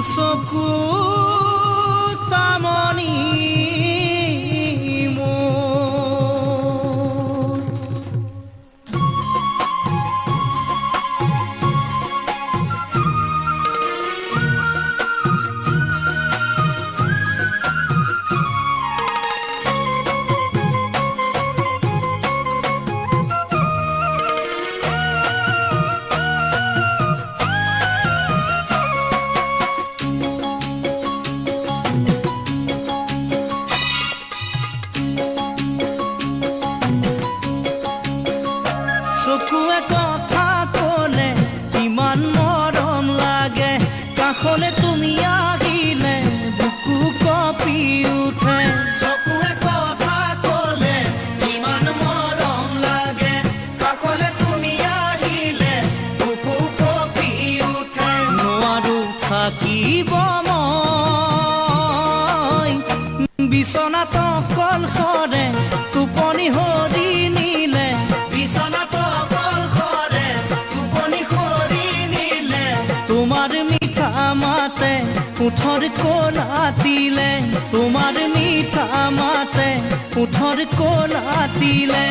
চকু তামনি চকুৱে কথা ক'লে ইমান মৰম লাগে কাষলে তুমি আহিলে বুকু কঁপি উঠে চকুৱে কথা ক'লে ইমান মৰম লাগে কাষলে তুমি আহিলে বুকু কঁপি উঠে নোৱাৰো থাকিব মই বিচনাত অকলশৰে টোপনি হৰি নিলে তোমাৰ মিঠা মাতে উঠৰ কোলাতিলে তোমাৰ মিঠা মাতে উঠৰ কোলাতিলে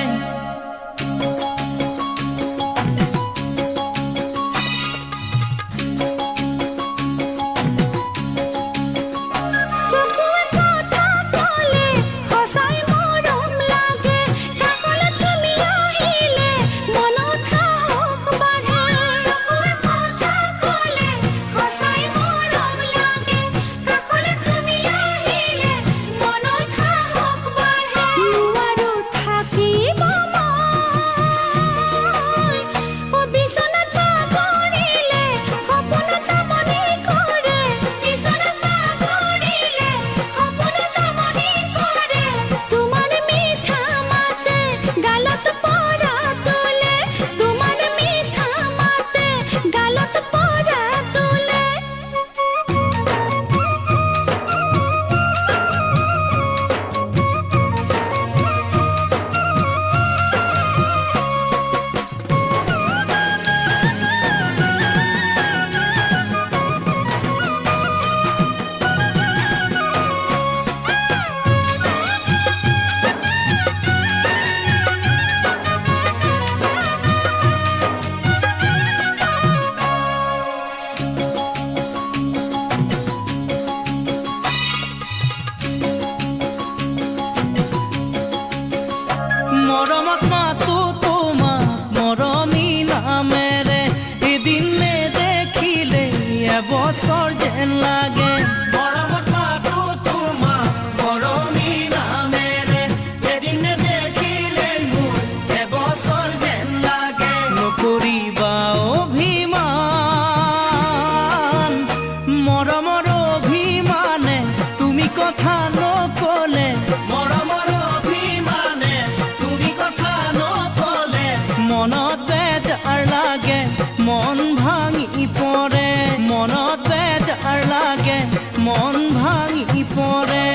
মৰমত মাতো তোমাক মৰমী নামেৰে এদিন নেদেখিলে এবছৰ যেন লাগে মৰমত মাতো তোমাক মৰমী নামেৰে এদিন নেদেখিলে মোৰ এবছৰ যেন লাগে নকৰিবা অভিমান মৰমৰ অভিমানে তুমি কথা নকলে মনত বেজাৰ লাগে মন ভাঙি পৰে মনত বেজাৰ লাগে মন ভাঙি পৰে